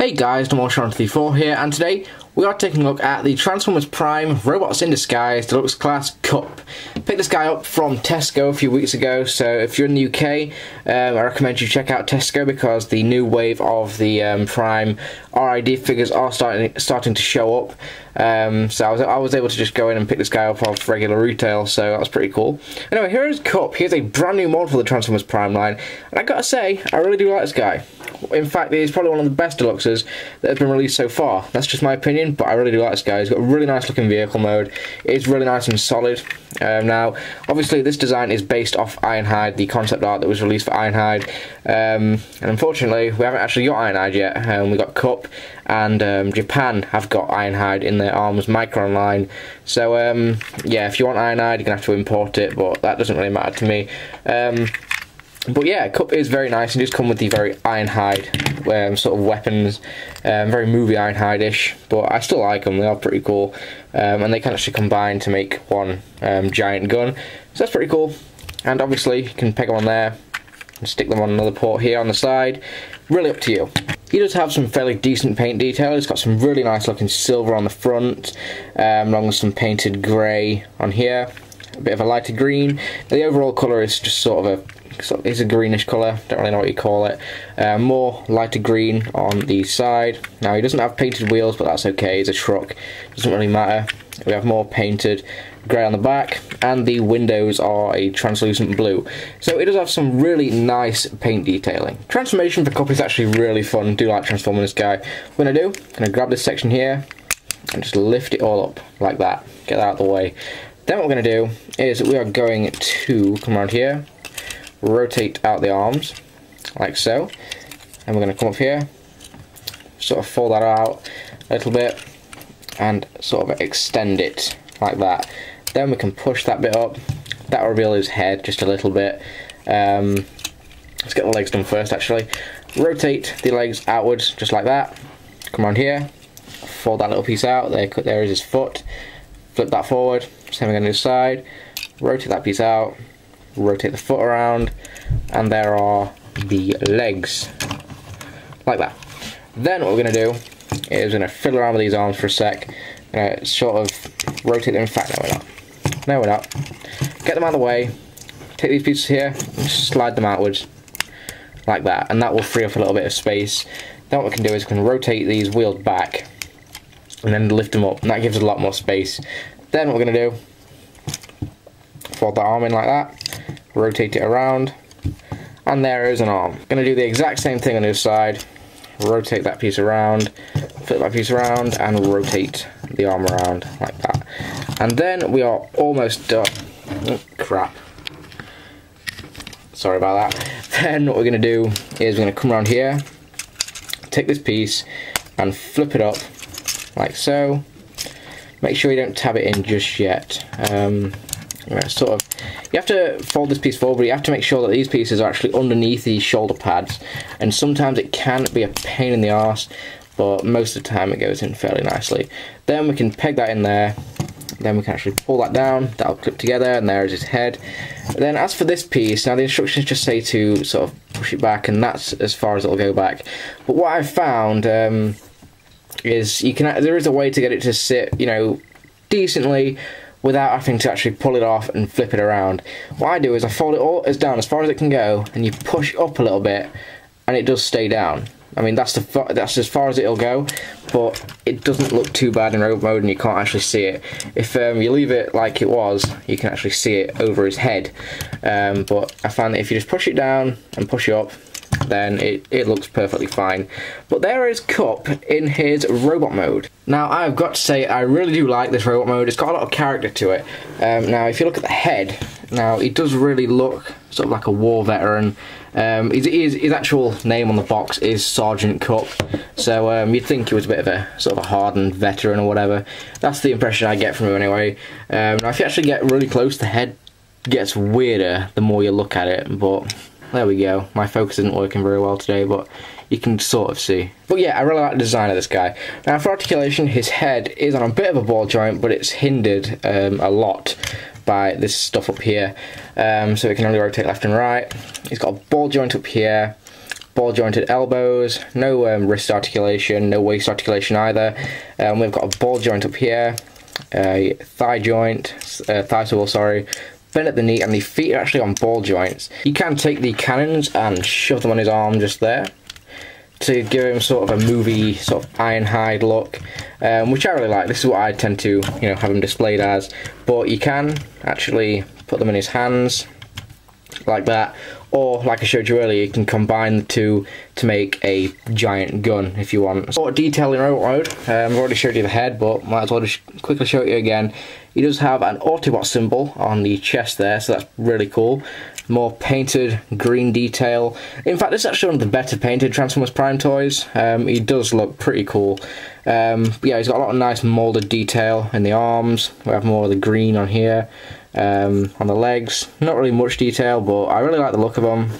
Hey guys, Sergeant here, and today we are taking a look at the Transformers Prime Robots in Disguise Deluxe Class Kup. Picked this guy up from Tesco a few weeks ago, so if you're in the UK, I recommend you check out Tesco because the new wave of the Prime RID figures are starting to show up. So I was able to just go in and pick this guy up off regular retail, so that was pretty cool. Anyway, here is Kup. Here's a brand new model for the Transformers Prime line, and I gotta say, I really do like this guy. In fact, he's probably one of the best deluxes that have been released so far. That's just my opinion, but I really do like this guy. He's got a really nice looking vehicle mode. It's really nice and solid. Now, obviously, this design is based off Ironhide, the concept art that was released for Ironhide. And unfortunately, we haven't actually got Ironhide yet. We got Kup, and Japan have got Ironhide in their ARMS Micron line. So, yeah, if you want Ironhide, you're going to have to import it, but that doesn't really matter to me. But yeah, Kup is very nice and just come with the very Ironhide sort of weapons, very movie Ironhide-ish, but I still like them, they are pretty cool, and they can actually combine to make one giant gun, so that's pretty cool. And obviously you can peg them on there and stick them on another port here on the side, really up to you. He does have some fairly decent paint detail. He's got some really nice looking silver on the front, along with some painted grey on here, a bit of a lighter green. Now, the overall colour is just sort of it's a greenish colour, don't really know what you call it. More lighter green on the side. Now he doesn't have painted wheels, but that's okay, he's a truck, doesn't really matter. We have more painted grey on the back, and the windows are a translucent blue. So it does have some really nice paint detailing. Transformation for Kup is actually really fun. Do like transforming this guy. What I'm going to do, I'm going to grab this section here and just lift it all up like that, get that out of the way. Then what we're going to do is we are going to come around here, rotate out the arms like so, and we're going to come up here, sort of fold that out a little bit and sort of extend it like that. Then we can push that bit up. That will reveal his head just a little bit. Let's get the legs done first actually. Rotate the legs outwards just like that, come around here, fold that little piece out, there is his foot, flip that forward, same again on this side, rotate that piece out, rotate the foot around, and there are the legs like that. Then what we're going to do is we're going to fiddle around with these arms for a sec, sort of rotate them. In fact, no we're not, get them out of the way, take these pieces here and slide them outwards like that, and that will free up a little bit of space. Then what we can do is we can rotate these wheels back and then lift them up, and that gives us a lot more space. Then what we're going to do, fold that arm in like that, rotate it around, and there is an arm. Going to do the exact same thing on the other side, rotate that piece around, flip that piece around, and rotate the arm around like that. And then we are almost done. Oh, crap. Sorry about that. Then what we're going to do is we're going to come around here, take this piece and flip it up like so. Make sure you don't tab it in just yet. Sort of, you have to fold this piece forward, but you have to make sure that these pieces are actually underneath the shoulder pads, and sometimes it can be a pain in the arse, but most of the time it goes in fairly nicely. Then we can peg that in there, then we can actually pull that down, that'll clip together, and there is his head. Then as for this piece, now the instructions just say to sort of push it back, and that's as far as it'll go back. But what I've found is there is a way to get it to sit, decently, without having to actually pull it off and flip it around. What I do is I fold it all down as far as it can go, and you push up a little bit, and it does stay down. I mean, that's as far as it'll go, but it doesn't look too bad in robot mode, and you can't actually see it. If you leave it like it was, you can actually see it over his head. But I found that if you just push it down and push it up, then it looks perfectly fine. But there is Kup in his robot mode. Now I've got to say, I really do like this robot mode. It's got a lot of character to it. Now if you look at the head, now he does really look sort of like a war veteran. His actual name on the box is Sergeant Kup, so you'd think he was a bit of a sort of a hardened veteran or whatever. That's the impression I get from him anyway. Now if you actually get really close, the head gets weirder the more you look at it, but there we go. My focus isn't working very well today, but you can sort of see. But yeah, I really like the design of this guy. Now for articulation, his head is on a bit of a ball joint, but it's hindered a lot by this stuff up here. So it can only rotate left and right. He's got a ball joint up here, ball jointed elbows, no wrist articulation, no waist articulation either. We've got a ball joint up here, a thigh joint, thigh swivel, sorry, bend at the knee, and the feet are actually on ball joints. You can take the cannons and shove them on his arm just there to give him sort of a movie sort of Ironhide look, which I really like. This is what I tend to, you know, have him displayed as. But you can actually put them in his hands like that, or like I showed you earlier, you can combine the two to make a giant gun if you want. Sort of detail in robot mode. I've already showed you the head, but might as well just quickly show it you again. He does have an Autobot symbol on the chest there, so that's really cool. More painted green detail. In fact, this is actually one of the better painted Transformers Prime toys. He does look pretty cool. But yeah, he's got a lot of nice moulded detail in the arms. We have more of the green on here. On the legs, not really much detail, but I really like the look of them.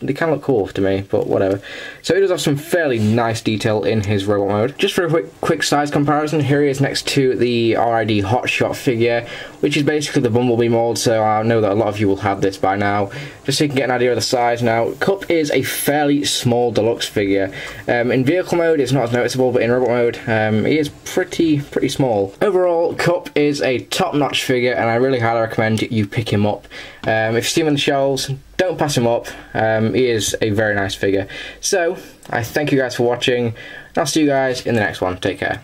They can look cool to me, but whatever. So he does have some fairly nice detail in his robot mode. Just for a quick size comparison, here he is next to the RID Hotshot figure, which is basically the Bumblebee mold, so I know that a lot of you will have this by now, just so you can get an idea of the size. Now, Kup is a fairly small deluxe figure. In vehicle mode, it's not as noticeable, but in robot mode, he is pretty small. Overall, Kup is a top-notch figure, and I really highly recommend you pick him up. If you see him on the shelves, don't pass him up. He is a very nice figure. So, I thank you guys for watching, and I'll see you guys in the next one. Take care.